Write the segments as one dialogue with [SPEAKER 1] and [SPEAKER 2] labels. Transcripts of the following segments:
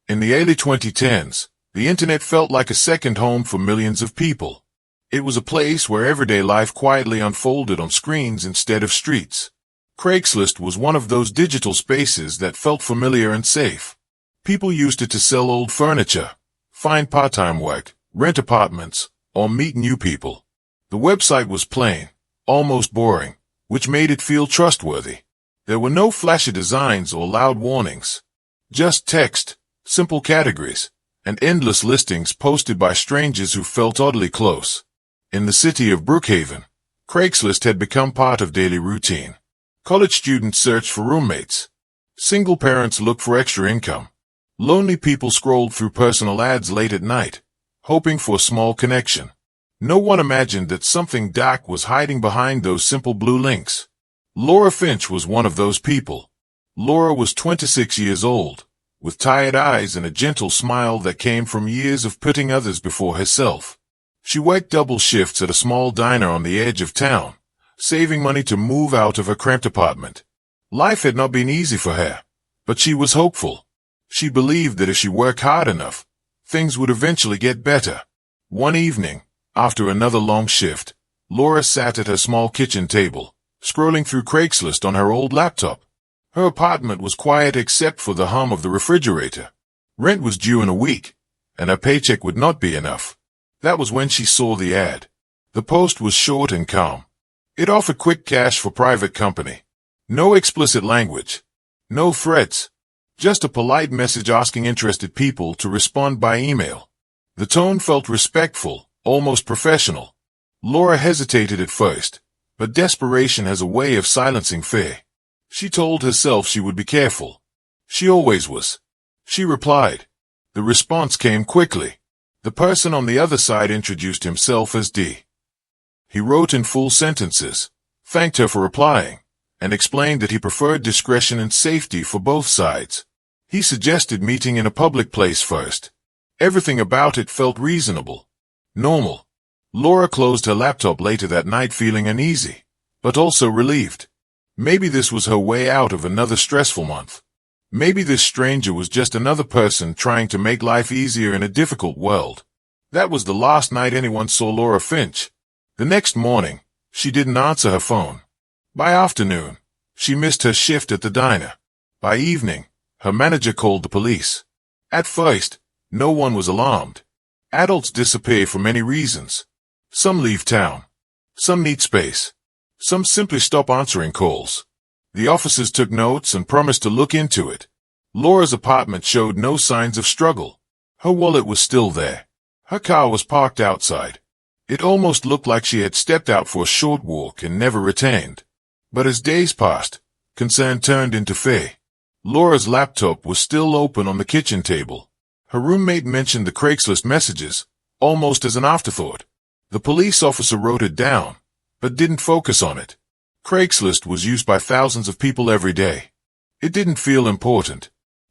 [SPEAKER 1] In the early 2010s, the internet felt like a second home for millions of people. It was a place where everyday life quietly unfolded on screens instead of streets. Craigslist was one of those digital spaces that felt familiar and safe. People used it to sell old furniture, find part-time work, rent apartments, or meet new people. The website was plain, almost boring, which made it feel trustworthy. There were no flashy designs or loud warnings. Just text, simple categories, and endless listings posted by strangers who felt oddly close. In the city of Brookhaven, Craigslist had become part of daily routine. College students searched for roommates. Single parents looked for extra income. Lonely people scrolled through personal ads late at night, hoping for a small connection. No one imagined that something dark was hiding behind those simple blue links. Laura Finch was one of those people. Laura was 26 years old, with tired eyes and a gentle smile that came from years of putting others before herself. She worked double shifts at a small diner on the edge of town, saving money to move out of her cramped apartment. Life had not been easy for her, but she was hopeful. She believed that if she worked hard enough, things would eventually get better. One evening, after another long shift, Laura sat at her small kitchen table, scrolling through Craigslist on her old laptop. Her apartment was quiet except for the hum of the refrigerator. Rent was due in a week, and her paycheck would not be enough. That was when she saw the ad. The post was short and calm. It offered quick cash for private company. No explicit language. No threats. Just a polite message asking interested people to respond by email. The tone felt respectful, almost professional. Laura hesitated at first, but desperation has a way of silencing fear. She told herself she would be careful. She always was. She replied. The response came quickly. The person on the other side introduced himself as D. He wrote in full sentences, thanked her for replying, and explained that he preferred discretion and safety for both sides. He suggested meeting in a public place first. Everything about it felt reasonable. Normal. Laura closed her laptop later that night feeling uneasy, but also relieved. Maybe this was her way out of another stressful month. Maybe this stranger was just another person trying to make life easier in a difficult world. That was the last night anyone saw Laura Finch. The next morning, she didn't answer her phone. By afternoon, she missed her shift at the diner. By evening, her manager called the police. At first, no one was alarmed. Adults disappear for many reasons. Some leave town. Some need space. Some simply stop answering calls. The officers took notes and promised to look into it. Laura's apartment showed no signs of struggle. Her wallet was still there. Her car was parked outside. It almost looked like she had stepped out for a short walk and never returned. But as days passed, concern turned into fear. Laura's laptop was still open on the kitchen table. Her roommate mentioned the Craigslist messages, almost as an afterthought. The police officer wrote it down, but didn't focus on it. Craigslist was used by thousands of people every day. It didn't feel important.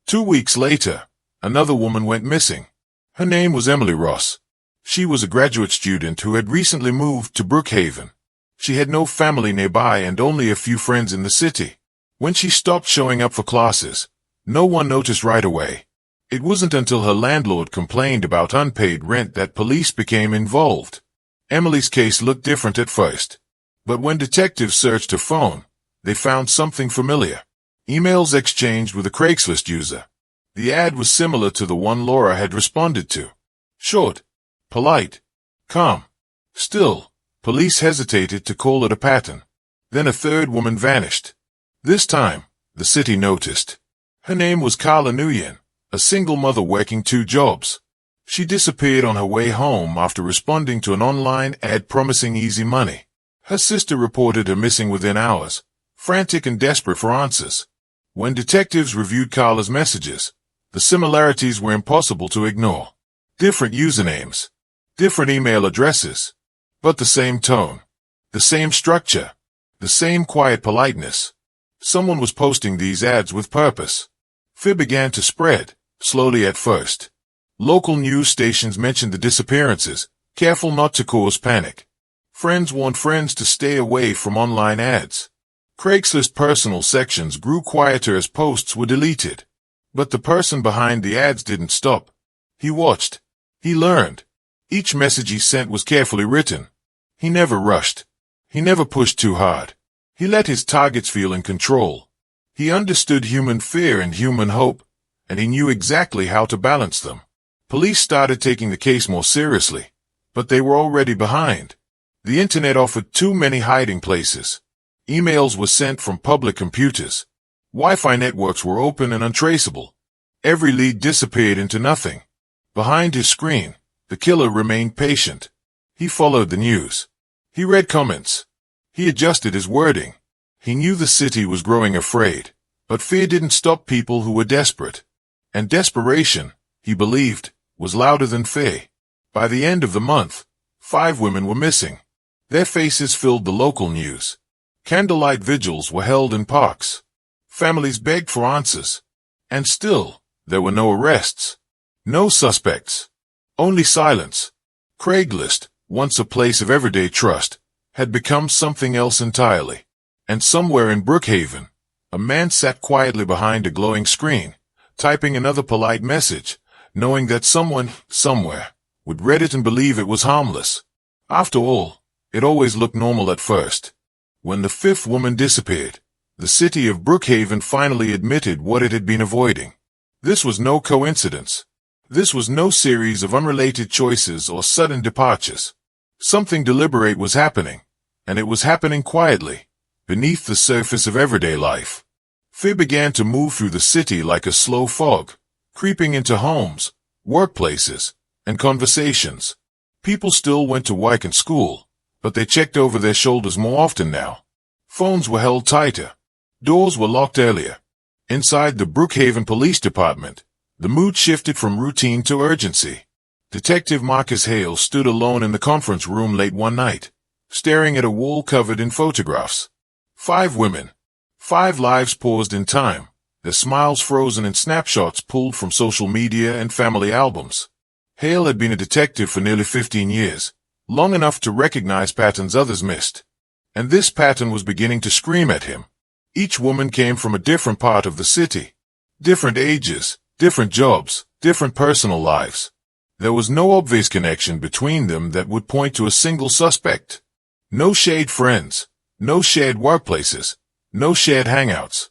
[SPEAKER 1] 2 weeks later, another woman went missing. Her name was Emily Ross. She was a graduate student who had recently moved to Brookhaven. She had no family nearby and only a few friends in the city. When she stopped showing up for classes, no one noticed right away. It wasn't until her landlord complained about unpaid rent that police became involved. Emily's case looked different at first. But when detectives searched her phone, they found something familiar. Emails exchanged with a Craigslist user. The ad was similar to the one Laura had responded to. Short, polite, calm. Still, police hesitated to call it a pattern. Then a third woman vanished. This time, the city noticed. Her name was Carla Nguyen, a single mother working 2 jobs. She disappeared on her way home after responding to an online ad promising easy money. Her sister reported her missing within hours, frantic and desperate for answers. When detectives reviewed Carla's messages, the similarities were impossible to ignore. Different usernames, different email addresses, but the same tone, the same structure, the same quiet politeness. Someone was posting these ads with purpose. Fear began to spread, slowly at first. Local news stations mentioned the disappearances, careful not to cause panic. Friends warned friends to stay away from online ads. Craigslist personal sections grew quieter as posts were deleted. But the person behind the ads didn't stop. He watched. He learned. Each message he sent was carefully written. He never rushed. He never pushed too hard. He let his targets feel in control. He understood human fear and human hope, and he knew exactly how to balance them. Police started taking the case more seriously, but they were already behind. The internet offered too many hiding places. Emails were sent from public computers. Wi-Fi networks were open and untraceable. Every lead disappeared into nothing. Behind his screen, the killer remained patient. He followed the news. He read comments. He adjusted his wording. He knew the city was growing afraid, but fear didn't stop people who were desperate. And desperation, he believed, was louder than fear. By the end of the month, 5 women were missing. Their faces filled the local news. Candlelight vigils were held in parks. Families begged for answers. And still, there were no arrests. No suspects. Only silence. Craigslist, once a place of everyday trust, had become something else entirely. And somewhere in Brookhaven, a man sat quietly behind a glowing screen, typing another polite message, knowing that someone, somewhere, would read it and believe it was harmless. After all, it always looked normal at first. When the 5th woman disappeared, the city of Brookhaven finally admitted what it had been avoiding. This was no coincidence. This was no series of unrelated choices or sudden departures. Something deliberate was happening, and it was happening quietly, beneath the surface of everyday life. Fear began to move through the city like a slow fog, creeping into homes, workplaces, and conversations. People still went to work and school, but they checked over their shoulders more often now. Phones were held tighter. Doors were locked earlier. Inside the Brookhaven Police Department, the mood shifted from routine to urgency. Detective Marcus Hale stood alone in the conference room late one night, staring at a wall covered in photographs. 5 women. 5 lives paused in time, their smiles frozen in snapshots pulled from social media and family albums. Hale had been a detective for nearly 15 years, long enough to recognize patterns others missed. And this pattern was beginning to scream at him. Each woman came from a different part of the city. Different ages, different jobs, different personal lives. There was no obvious connection between them that would point to a single suspect. No shared friends, no shared workplaces, no shared hangouts.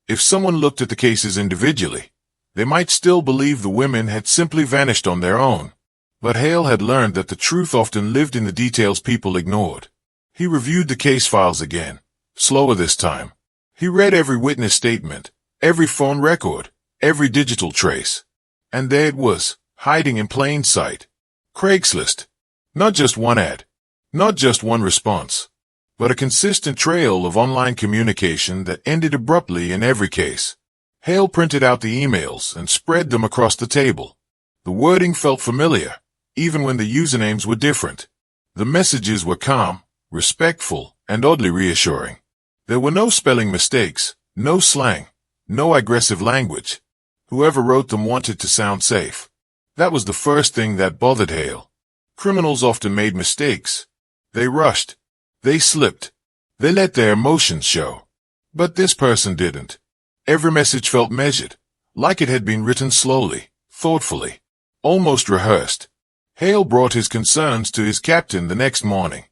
[SPEAKER 1] If someone looked at the cases individually, they might still believe the women had simply vanished on their own. But Hale had learned that the truth often lived in the details people ignored. He reviewed the case files again, slower this time. He read every witness statement, every phone record, every digital trace. And there it was, hiding in plain sight. Craigslist. Not just one ad. Not just one response. But a consistent trail of online communication that ended abruptly in every case. Hale printed out the emails and spread them across the table. The wording felt familiar, even when the usernames were different. The messages were calm, respectful, and oddly reassuring. There were no spelling mistakes, no slang, no aggressive language. Whoever wrote them wanted to sound safe. That was the first thing that bothered Hale. Criminals often made mistakes. They rushed. They slipped. They let their emotions show. But this person didn't. Every message felt measured, like it had been written slowly, thoughtfully, almost rehearsed. Hale brought his concerns to his captain the next morning.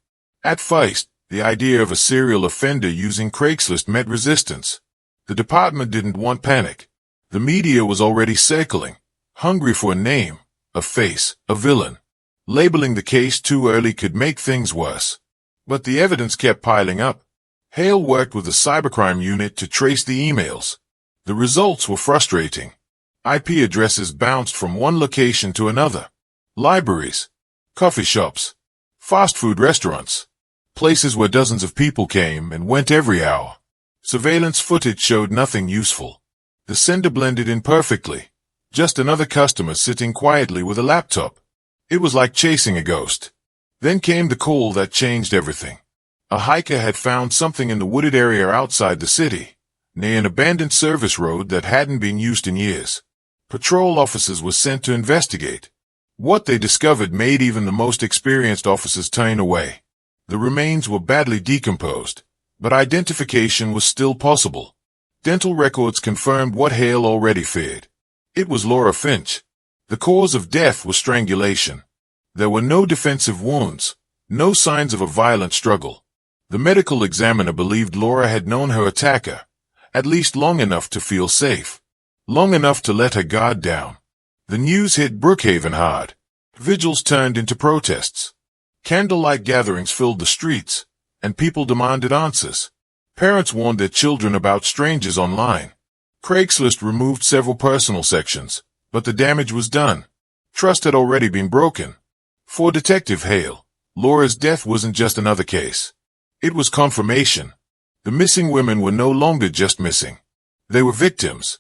[SPEAKER 1] At first, the idea of a serial offender using Craigslist met resistance. The department didn't want panic. The media was already circling, hungry for a name, a face, a villain. Labeling the case too early could make things worse. But the evidence kept piling up. Hale worked with the cybercrime unit to trace the emails. The results were frustrating. IP addresses bounced from one location to another. Libraries, coffee shops, fast food restaurants, places where dozens of people came and went every hour. Surveillance footage showed nothing useful. The sender blended in perfectly. Just another customer sitting quietly with a laptop. It was like chasing a ghost. Then came the call that changed everything. A hiker had found something in the wooded area outside the city, near an abandoned service road that hadn't been used in years. Patrol officers were sent to investigate. What they discovered made even the most experienced officers turn away. The remains were badly decomposed, but identification was still possible. Dental records confirmed what Hale already feared. It was Laura Finch. The cause of death was strangulation. There were no defensive wounds, no signs of a violent struggle. The medical examiner believed Laura had known her attacker, at least long enough to feel safe, long enough to let her guard down. The news hit Brookhaven hard. Vigils turned into protests. Candlelight gatherings filled the streets, and people demanded answers. Parents warned their children about strangers online. Craigslist removed several personal sections, but the damage was done. Trust had already been broken. For Detective Hale, Laura's death wasn't just another case. It was confirmation. The missing women were no longer just missing. They were victims.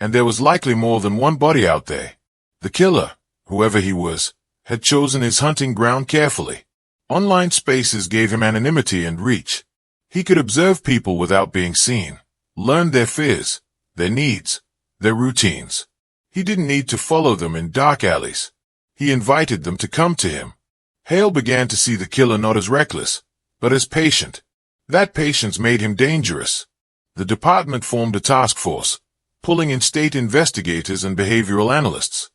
[SPEAKER 1] And there was likely more than one body out there. The killer, whoever he was, had chosen his hunting ground carefully. Online spaces gave him anonymity and reach. He could observe people without being seen, learn their fears, their needs, their routines. He didn't need to follow them in dark alleys. He invited them to come to him. Hale began to see the killer not as reckless, but as patient. That patience made him dangerous. The department formed a task force, pulling in state investigators and behavioral analysts.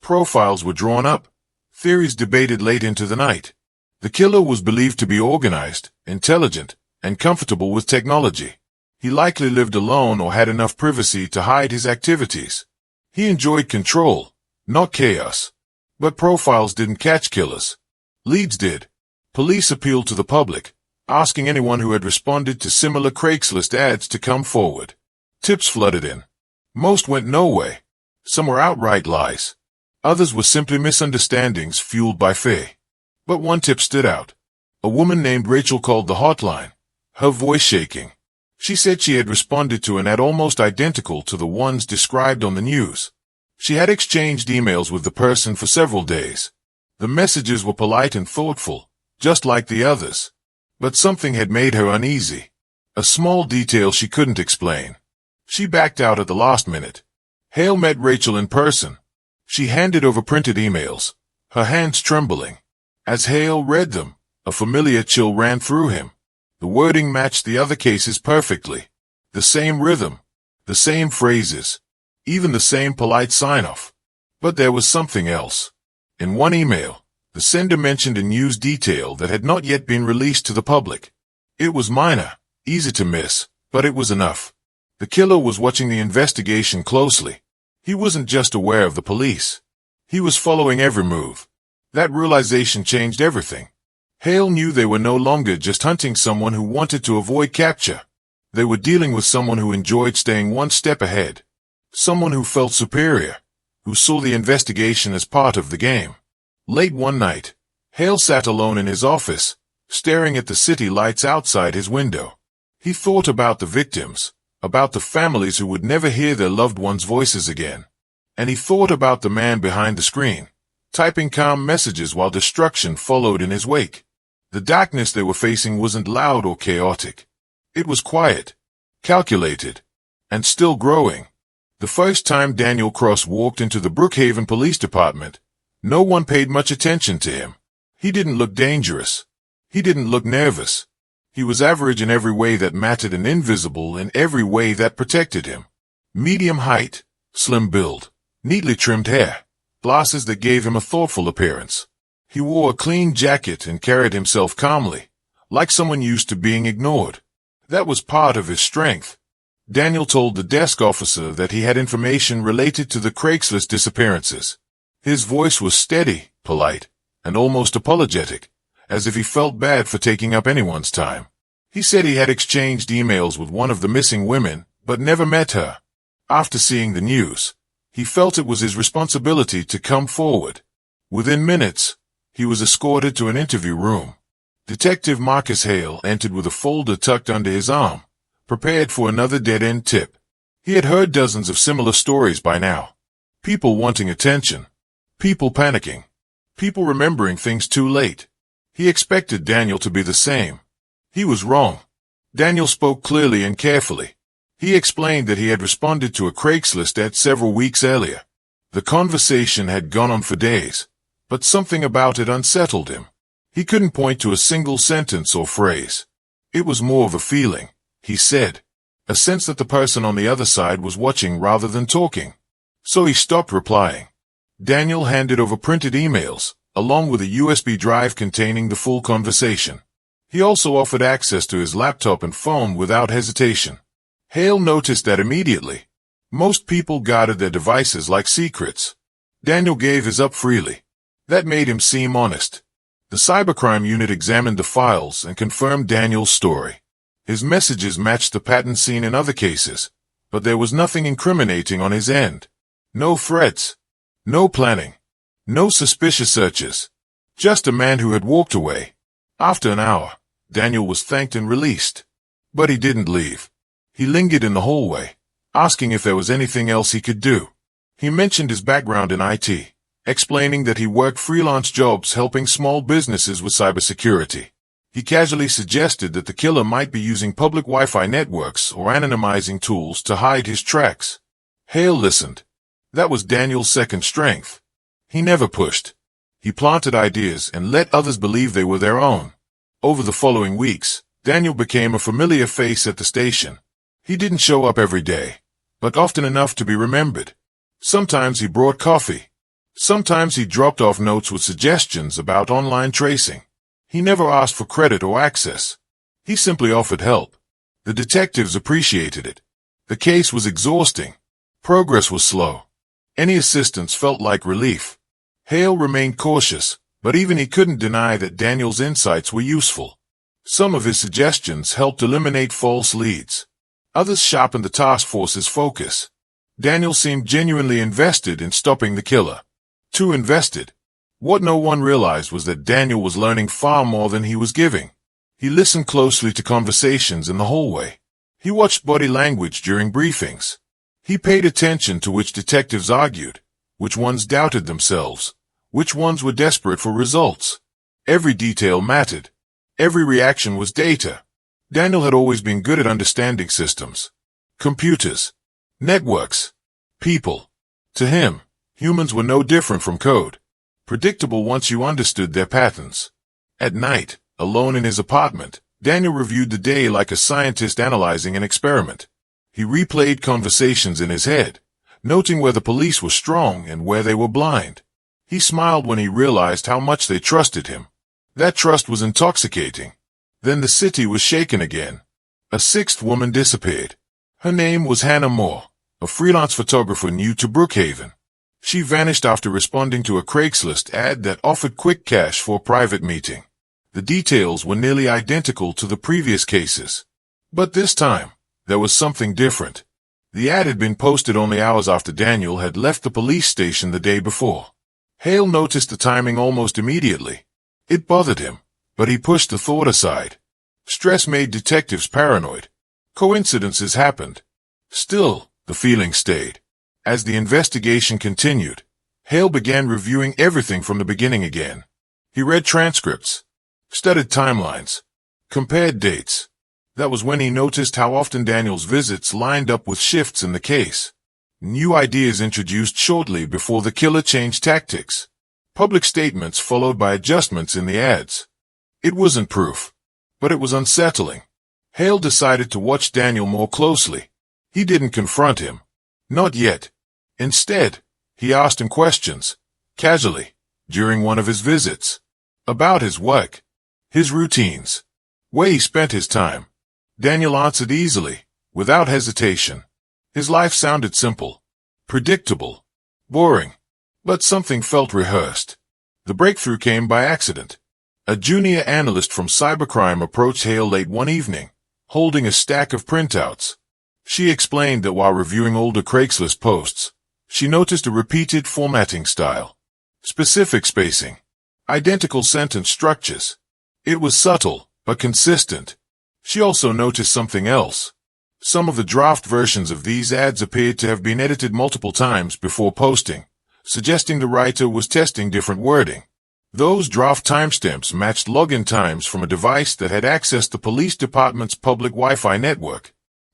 [SPEAKER 1] Profiles were drawn up, theories debated late into the night. The killer was believed to be organized, intelligent, and comfortable with technology. He likely lived alone or had enough privacy to hide his activities. He enjoyed control, not chaos. But profiles didn't catch killers. Leads did. Police appealed to the public, asking anyone who had responded to similar Craigslist ads to come forward. Tips flooded in. Most went nowhere. Some were outright lies. Others were simply misunderstandings fueled by fear. But one tip stood out. A woman named Rachel called the hotline, her voice shaking. She said she had responded to an ad almost identical to the ones described on the news. She had exchanged emails with the person for several days. The messages were polite and thoughtful, just like the others. But something had made her uneasy. A small detail she couldn't explain. She backed out at the last minute. Hale met Rachel in person. She handed over printed emails, her hands trembling. As Hale read them, a familiar chill ran through him. The wording matched the other cases perfectly. The same rhythm, the same phrases, even the same polite sign-off. But there was something else. In one email, the sender mentioned a news detail that had not yet been released to the public. It was minor, easy to miss, but it was enough. The killer was watching the investigation closely. He wasn't just aware of the police. He was following every move. That realization changed everything. Hale knew they were no longer just hunting someone who wanted to avoid capture. They were dealing with someone who enjoyed staying one step ahead. Someone who felt superior, who saw the investigation as part of the game. Late one night, Hale sat alone in his office, staring at the city lights outside his window. He thought about the victims, about the families who would never hear their loved ones' voices again. And he thought about the man behind the screen, typing calm messages while destruction followed in his wake. The darkness they were facing wasn't loud or chaotic. It was quiet, calculated, and still growing. The first time Daniel Cross walked into the Brookhaven Police Department, no one paid much attention to him. He didn't look dangerous. He didn't look nervous. He was average in every way that mattered and invisible in every way that protected him. Medium height, slim build, neatly trimmed hair, glasses that gave him a thoughtful appearance. He wore a clean jacket and carried himself calmly, like someone used to being ignored. That was part of his strength. Daniel told the desk officer that he had information related to the Craigslist disappearances. His voice was steady, polite, and almost apologetic, as if he felt bad for taking up anyone's time. He said he had exchanged emails with one of the missing women, but never met her. After seeing the news, he felt it was his responsibility to come forward. Within minutes, he was escorted to an interview room. Detective Marcus Hale entered with a folder tucked under his arm, prepared for another dead-end tip. He had heard dozens of similar stories by now. People wanting attention. People panicking. People remembering things too late. He expected Daniel to be the same. He was wrong. Daniel spoke clearly and carefully. He explained that he had responded to a Craigslist ad several weeks earlier. The conversation had gone on for days, but something about it unsettled him. He couldn't point to a single sentence or phrase. It was more of a feeling, he said. A sense that the person on the other side was watching rather than talking. So he stopped replying. Daniel handed over printed emails, along with a USB drive containing the full conversation. He also offered access to his laptop and phone without hesitation. Hale noticed that immediately. Most people guarded their devices like secrets. Daniel gave his up freely. That made him seem honest. The cybercrime unit examined the files and confirmed Daniel's story. His messages matched the pattern seen in other cases, but there was nothing incriminating on his end. No threats. No planning. No suspicious searches. Just a man who had walked away. After an hour, Daniel was thanked and released. But he didn't leave. He lingered in the hallway, asking if there was anything else he could do. He mentioned his background in IT, explaining that he worked freelance jobs helping small businesses with cybersecurity. He casually suggested that the killer might be using public Wi-Fi networks or anonymizing tools to hide his tracks. Hale listened. That was Daniel's second strength. He never pushed. He planted ideas and let others believe they were their own. Over the following weeks, Daniel became a familiar face at the station. He didn't show up every day, but often enough to be remembered. Sometimes he brought coffee. Sometimes he dropped off notes with suggestions about online tracing. He never asked for credit or access. He simply offered help. The detectives appreciated it. The case was exhausting. Progress was slow. Any assistance felt like relief. Hale remained cautious, but even he couldn't deny that Daniel's insights were useful. Some of his suggestions helped eliminate false leads. Others sharpened the task force's focus. Daniel seemed genuinely invested in stopping the killer. Too invested. What no one realized was that Daniel was learning far more than he was giving. He listened closely to conversations in the hallway. He watched body language during briefings. He paid attention to which detectives argued, which ones doubted themselves, which ones were desperate for results. Every detail mattered. Every reaction was data. Daniel had always been good at understanding systems. Computers. Networks. People. To him, humans were no different from code. Predictable once you understood their patterns. At night, alone in his apartment, Daniel reviewed the day like a scientist analyzing an experiment. He replayed conversations in his head, noting where the police were strong and where they were blind. He smiled when he realized how much they trusted him. That trust was intoxicating. Then the city was shaken again. A sixth woman disappeared. Her name was Hannah Moore, a freelance photographer new to Brookhaven. She vanished after responding to a Craigslist ad that offered quick cash for a private meeting. The details were nearly identical to the previous cases. But this time, there was something different. The ad had been posted only hours after Daniel had left the police station the day before. Hale noticed the timing almost immediately. It bothered him, but he pushed the thought aside. Stress made detectives paranoid. Coincidences happened. Still, the feeling stayed. As the investigation continued, Hale began reviewing everything from the beginning again. He read transcripts, studied timelines, compared dates. That was when he noticed how often Daniel's visits lined up with shifts in the case. New ideas introduced shortly before the killer changed tactics. Public statements followed by adjustments in the ads. It wasn't proof, but it was unsettling. Hale decided to watch Daniel more closely. He didn't confront him. Not yet. Instead, he asked him questions, casually, during one of his visits. About his work, his routines, where he spent his time. Daniel answered easily, without hesitation. His life sounded simple, predictable, boring, but something felt rehearsed. The breakthrough came by accident. A junior analyst from cybercrime approached Hale late one evening, holding a stack of printouts. She explained that while reviewing older Craigslist posts, she noticed a repeated formatting style, specific spacing, identical sentence structures. It was subtle, but consistent. She also noticed something else. Some of the draft versions of these ads appeared to have been edited multiple times before posting, suggesting the writer was testing different wording. Those draft timestamps matched login times from a device that had accessed the police department's public Wi-Fi network.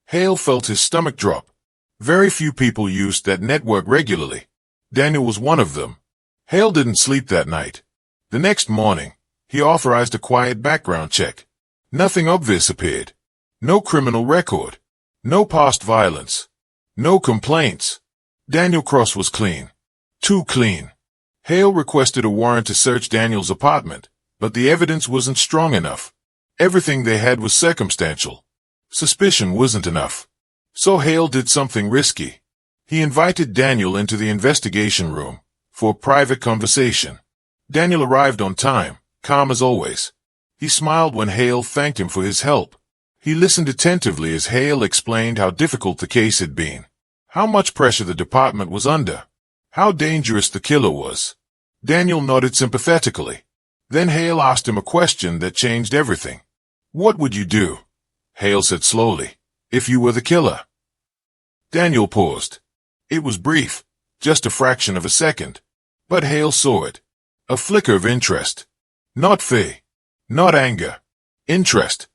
[SPEAKER 1] Hale felt his stomach drop. Very few people used that network regularly. Daniel was one of them. Hale didn't sleep that night. The next morning, he authorized a quiet background check. Nothing obvious appeared. No criminal record. No past violence. No complaints. Daniel Cross was clean. Too clean. Hale requested a warrant to search Daniel's apartment, but the evidence wasn't strong enough. Everything they had was circumstantial. Suspicion wasn't enough. So Hale did something risky. He invited Daniel into the investigation room for a private conversation. Daniel arrived on time, calm as always. He smiled when Hale thanked him for his help. He listened attentively as Hale explained how difficult the case had been, how much pressure the department was under, how dangerous the killer was. Daniel nodded sympathetically. Then Hale asked him a question that changed everything. "What would you do?" Hale said slowly. "If you were the killer?" Daniel paused. It was brief, just a fraction of a second. But Hale saw it. A flicker of interest. Not fear. Not anger. Interest.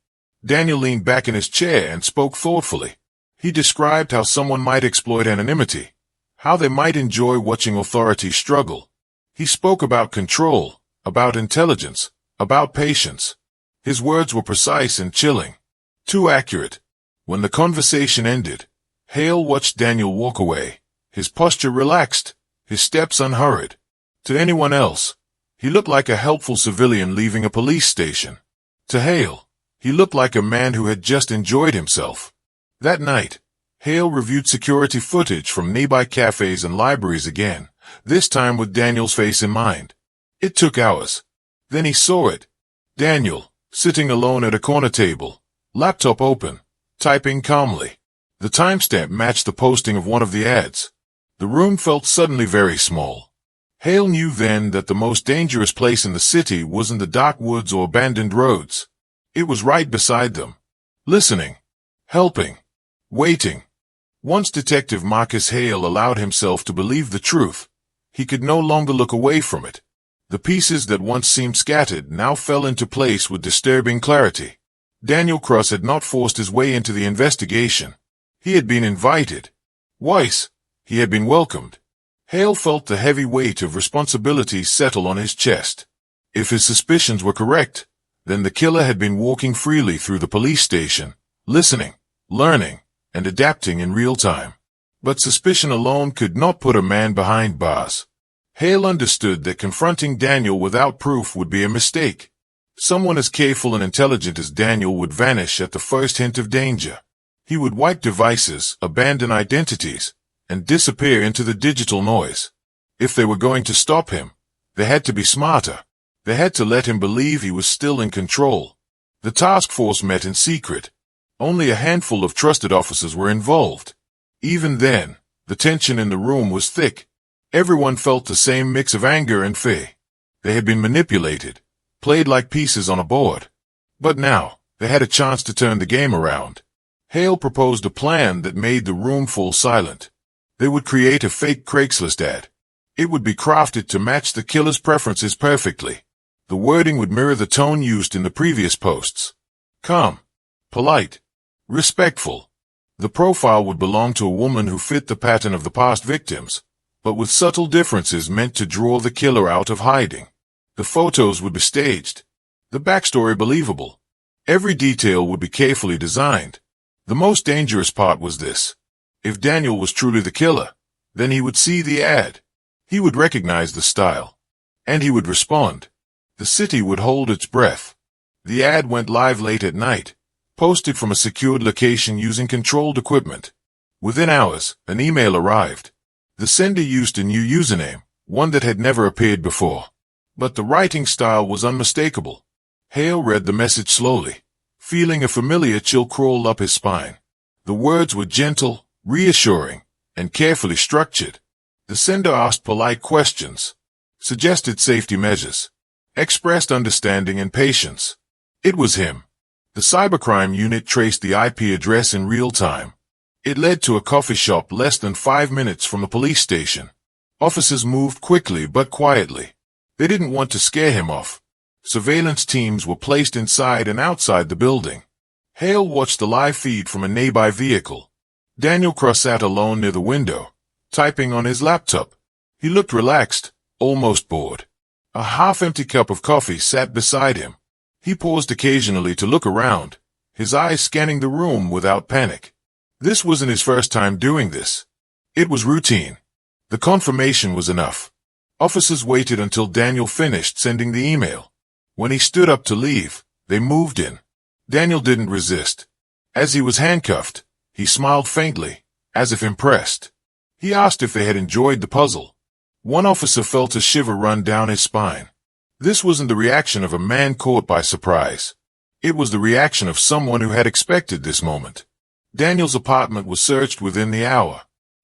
[SPEAKER 1] Daniel leaned back in his chair and spoke thoughtfully. He described how someone might exploit anonymity, how they might enjoy watching authority struggle. He spoke about control, about intelligence, about patience. His words were precise and chilling. Too accurate. When the conversation ended, Hale watched Daniel walk away, his posture relaxed, his steps unhurried. To anyone else, he looked like a helpful civilian leaving a police station. To Hale, he looked like a man who had just enjoyed himself. That night, Hale reviewed security footage from nearby cafes and libraries again, this time with Daniel's face in mind. It took hours. Then he saw it. Daniel, sitting alone at a corner table, laptop open, typing calmly. The timestamp matched the posting of one of the ads. The room felt suddenly very small. Hale knew then that the most dangerous place in the city wasn't the dark woods or abandoned roads. It was right beside them. Listening. Helping. Waiting. Once Detective Marcus Hale allowed himself to believe the truth, he could no longer look away from it. The pieces that once seemed scattered now fell into place with disturbing clarity. Daniel Cross had not forced his way into the investigation. He had been invited. Twice, he had been welcomed. Hale felt the heavy weight of responsibility settle on his chest. If his suspicions were correct, then the killer had been walking freely through the police station, listening, learning, and adapting in real time. But suspicion alone could not put a man behind bars. Hale understood that confronting Daniel without proof would be a mistake. Someone as careful and intelligent as Daniel would vanish at the first hint of danger. He would wipe devices, abandon identities, and disappear into the digital noise. If they were going to stop him, they had to be smarter. They had to let him believe he was still in control. The task force met in secret. Only a handful of trusted officers were involved. Even then, the tension in the room was thick. Everyone felt the same mix of anger and fear. They had been manipulated, played like pieces on a board. But now, they had a chance to turn the game around. Hale proposed a plan that made the room fall silent. They would create a fake Craigslist ad. It would be crafted to match the killer's preferences perfectly. The wording would mirror the tone used in the previous posts. Calm, polite, respectful. The profile would belong to a woman who fit the pattern of the past victims, but with subtle differences meant to draw the killer out of hiding. The photos would be staged. The backstory believable. Every detail would be carefully designed. The most dangerous part was this. If Daniel was truly the killer, then he would see the ad. He would recognize the style. And he would respond. The city would hold its breath. The ad went live late at night, posted from a secured location using controlled equipment. Within hours, an email arrived. The sender used a new username, one that had never appeared before. But the writing style was unmistakable. Hale read the message slowly, feeling a familiar chill crawl up his spine. The words were gentle, reassuring, and carefully structured. The sender asked polite questions, suggested safety measures, expressed understanding and patience. It was him. The cybercrime unit traced the IP address in real time. It led to a coffee shop less than 5 minutes from the police station. Officers moved quickly but quietly. They didn't want to scare him off. Surveillance teams were placed inside and outside the building. Hale watched the live feed from a nearby vehicle. Daniel Cross sat alone near the window, typing on his laptop. He looked relaxed, almost bored. A half-empty cup of coffee sat beside him. He paused occasionally to look around, his eyes scanning the room without panic. This wasn't his first time doing this. It was routine, The confirmation was enough. Officers waited until Daniel finished sending the email. When he stood up to leave, they moved in. Daniel didn't resist. As he was handcuffed, he smiled faintly, as if impressed. He asked if they had enjoyed the puzzle. One officer felt a shiver run down his spine. This wasn't the reaction of a man caught by surprise. It was the reaction of someone who had expected this moment. Daniel's apartment was searched within the hour.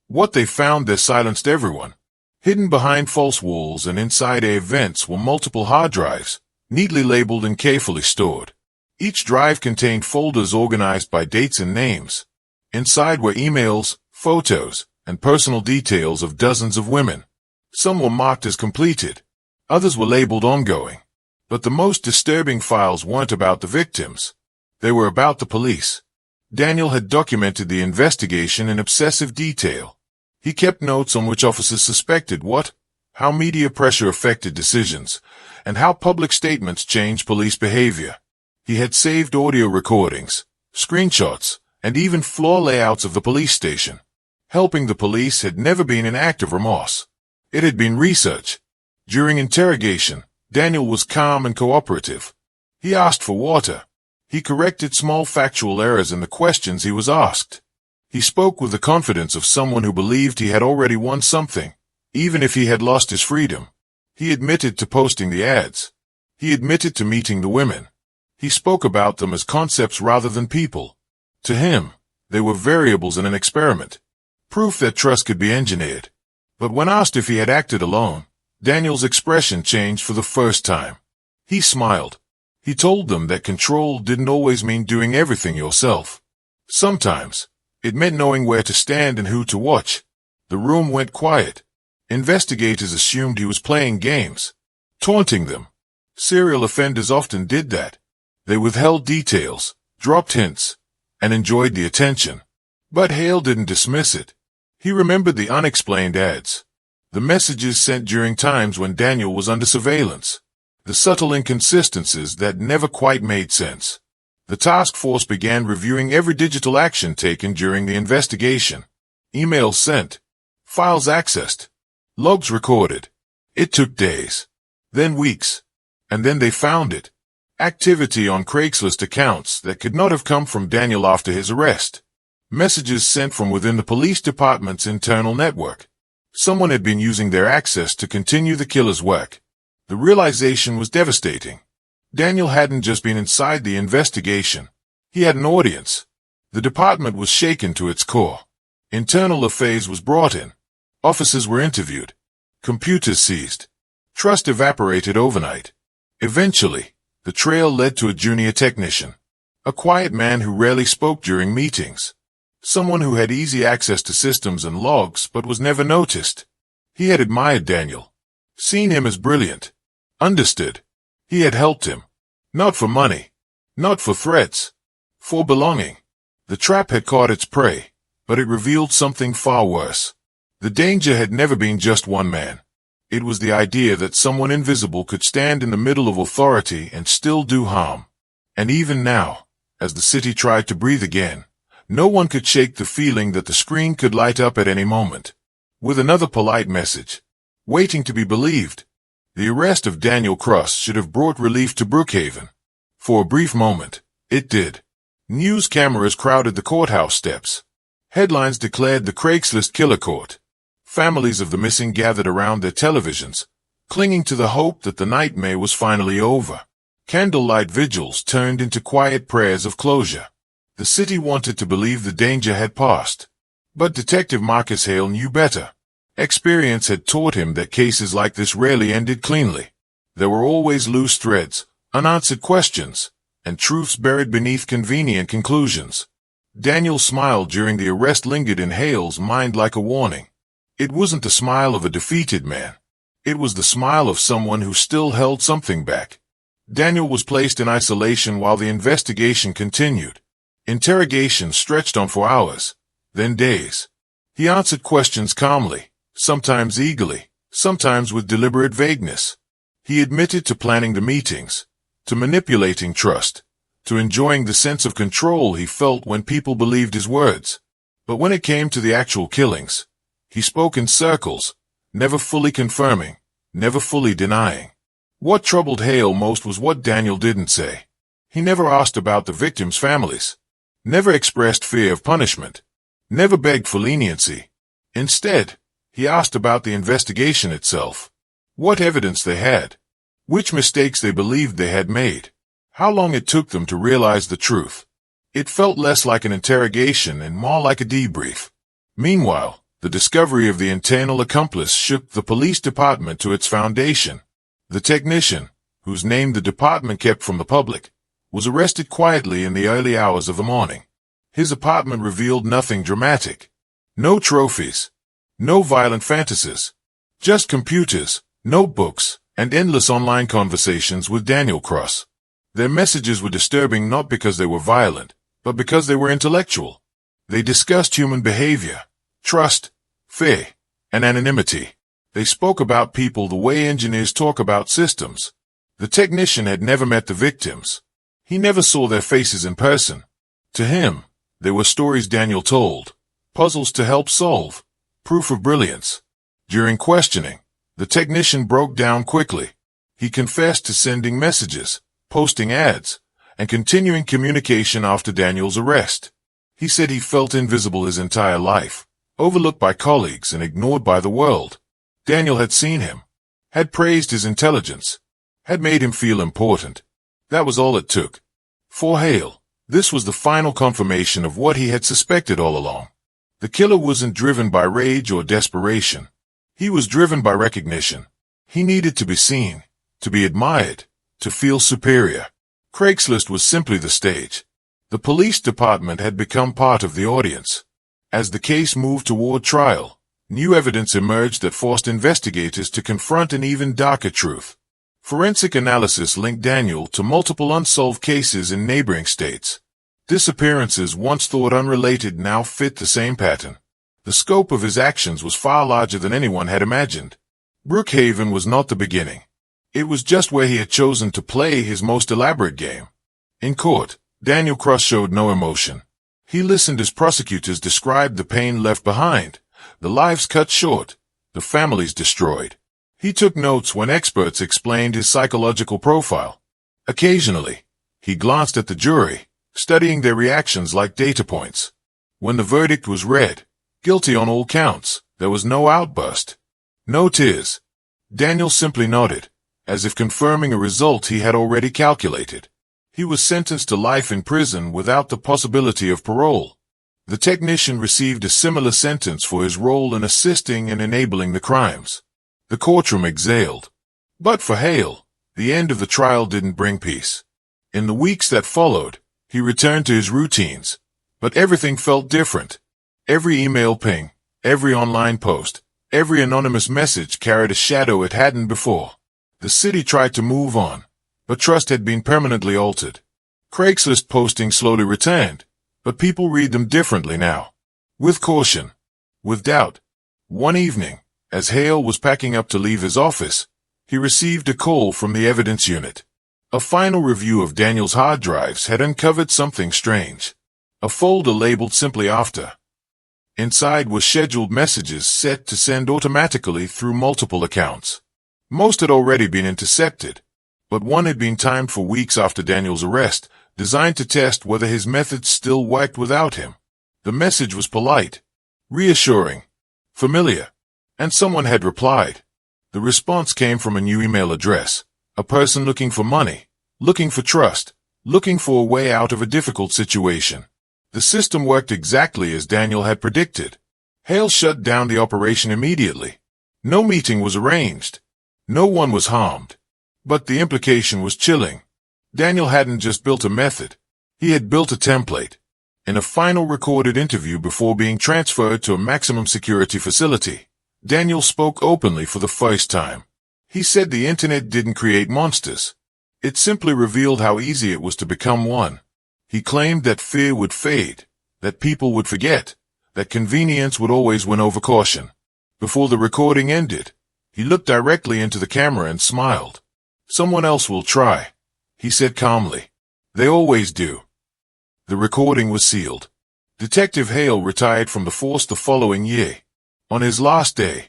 [SPEAKER 1] What they found there silenced everyone. Hidden behind false walls and inside vents were multiple hard drives, neatly labeled and carefully stored. Each drive contained folders organized by dates and names. Inside were emails, photos, and personal details of dozens of women. Some were marked as completed. Others were labeled ongoing. But the most disturbing files weren't about the victims. They were about the police. Daniel had documented the investigation in obsessive detail. He kept notes on which officers suspected what, how media pressure affected decisions, and how public statements changed police behavior. He had saved audio recordings, screenshots, and even floor layouts of the police station. Helping the police had never been an act of remorse. It had been research. During interrogation, Daniel was calm and cooperative. He asked for water. He corrected small factual errors in the questions he was asked. He spoke with the confidence of someone who believed he had already won something, even if he had lost his freedom. He admitted to posting the ads. He admitted to meeting the women. He spoke about them as concepts rather than people. To him, they were variables in an experiment. Proof that trust could be engineered. But when asked if he had acted alone, Daniel's expression changed for the first time. He smiled. He told them that control didn't always mean doing everything yourself. Sometimes, it meant knowing where to stand and who to watch. The room went quiet. Investigators assumed he was playing games, taunting them. Serial offenders often did that. They withheld details, dropped hints, and enjoyed the attention. But Hale didn't dismiss it. He remembered the unexplained ads, the messages sent during times when Daniel was under surveillance, the subtle inconsistencies that never quite made sense. The task force began reviewing every digital action taken during the investigation. Emails sent, files accessed, logs recorded. It took days, then weeks, and then they found it. Activity on Craigslist accounts that could not have come from Daniel after his arrest. Messages sent from within the police department's internal network. Someone had been using their access to continue the killer's work. The realization was devastating. Daniel hadn't just been inside the investigation. He had an audience. The department was shaken to its core. Internal affairs was brought in. Officers were interviewed. Computers seized. Trust evaporated overnight. Eventually, the trail led to a junior technician. A quiet man who rarely spoke during meetings. Someone who had easy access to systems and logs but was never noticed. He had admired Daniel. Seen him as brilliant. Understood. He had helped him. Not for money. Not for threats. For belonging. The trap had caught its prey, but it revealed something far worse. The danger had never been just one man. It was the idea that someone invisible could stand in the middle of authority and still do harm. And even now, as the city tried to breathe again, no one could shake the feeling that the screen could light up at any moment. With another polite message. Waiting to be believed. The arrest of Daniel Cross should have brought relief to Brookhaven. For a brief moment, it did. News cameras crowded the courthouse steps. Headlines declared the Craigslist Killer caught. Families of the missing gathered around their televisions, clinging to the hope that the nightmare was finally over. Candlelight vigils turned into quiet prayers of closure. The city wanted to believe the danger had passed. But Detective Marcus Hale knew better. Experience had taught him that cases like this rarely ended cleanly. There were always loose threads, unanswered questions, and truths buried beneath convenient conclusions. Daniel's smile during the arrest lingered in Hale's mind like a warning. It wasn't the smile of a defeated man. It was the smile of someone who still held something back. Daniel was placed in isolation while the investigation continued. Interrogation stretched on for hours, then days. He answered questions calmly, sometimes eagerly, sometimes with deliberate vagueness. He admitted to planning the meetings, to manipulating trust, to enjoying the sense of control he felt when people believed his words. But when it came to the actual killings, He spoke in circles, never fully confirming, never fully denying. What troubled Hale most was what Daniel didn't say. He never asked about the victims' families, never expressed fear of punishment, never begged for leniency. Instead, he asked about the investigation itself, what evidence they had, which mistakes they believed they had made, how long it took them to realize the truth. It felt less like an interrogation and more like a debrief. Meanwhile, the discovery of the internal accomplice shook the police department to its foundation. The technician, whose name the department kept from the public, was arrested quietly in the early hours of the morning. His apartment revealed nothing dramatic. No trophies. No violent fantasies. Just computers, notebooks, and endless online conversations with Daniel Cross. Their messages were disturbing not because they were violent, but because they were intellectual. They discussed human behavior, trust, fear, and anonymity. They spoke about people the way engineers talk about systems. The technician had never met the victims. He never saw their faces in person. To him, they were stories Daniel told, puzzles to help solve, proof of brilliance. During questioning, the technician broke down quickly. He confessed to sending messages, posting ads, and continuing communication after Daniel's arrest. He said he felt invisible his entire life, overlooked by colleagues and ignored by the world. Daniel had seen him, had praised his intelligence, had made him feel important. That was all it took. For Hale, this was the final confirmation of what he had suspected all along. The killer wasn't driven by rage or desperation. He was driven by recognition. He needed to be seen, to be admired, to feel superior. Craigslist was simply the stage. The police department had become part of the audience. As the case moved toward trial, new evidence emerged that forced investigators to confront an even darker truth. Forensic analysis linked Daniel to multiple unsolved cases in neighboring states. Disappearances once thought unrelated now fit the same pattern. The scope of his actions was far larger than anyone had imagined. Brookhaven was not the beginning. It was just where he had chosen to play his most elaborate game. In court, Daniel Cross showed no emotion. He listened as prosecutors described the pain left behind, the lives cut short, the families destroyed. He took notes when experts explained his psychological profile. Occasionally, he glanced at the jury, studying their reactions like data points. When the verdict was read, guilty on all counts, there was no outburst, no tears. Daniel simply nodded, as if confirming a result he had already calculated. He was sentenced to life in prison without the possibility of parole. The technician received a similar sentence for his role in assisting and enabling the crimes. The courtroom exhaled. But for Hale, the end of the trial didn't bring peace. In the weeks that followed, he returned to his routines, but everything felt different. Every email ping, every online post, every anonymous message carried a shadow it hadn't before. The city tried to move on, but trust had been permanently altered. Craigslist postings slowly returned, but people read them differently now. With caution, with doubt. One evening, as Hale was packing up to leave his office, he received a call from the evidence unit. A final review of Daniel's hard drives had uncovered something strange. A folder labeled simply after. Inside were scheduled messages set to send automatically through multiple accounts. Most had already been intercepted, but one had been timed for weeks after Daniel's arrest, designed to test whether his methods still worked without him. The message was polite, reassuring, familiar, and someone had replied. The response came from a new email address, a person looking for money, looking for trust, looking for a way out of a difficult situation. The system worked exactly as Daniel had predicted. Hale shut down the operation immediately. No meeting was arranged. No one was harmed. But the implication was chilling. Daniel hadn't just built a method. He had built a template. In a final recorded interview before being transferred to a maximum security facility, Daniel spoke openly for the first time. He said the internet didn't create monsters. It simply revealed how easy it was to become one. He claimed that fear would fade, that people would forget, that convenience would always win over caution. Before the recording ended, he looked directly into the camera and smiled. "Someone else will try," he said calmly. "They always do." The recording was sealed. Detective Hale retired from the force the following year. On his last day,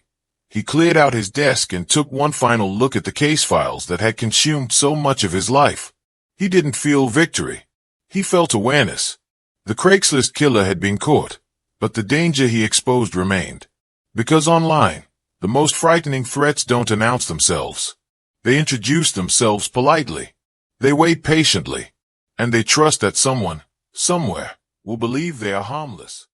[SPEAKER 1] he cleared out his desk and took one final look at the case files that had consumed so much of his life. He didn't feel victory. He felt awareness. The Craigslist killer had been caught, but the danger he exposed remained. Because online, the most frightening threats don't announce themselves. They introduce themselves politely. They wait patiently. And they trust that someone, somewhere, will believe they are harmless.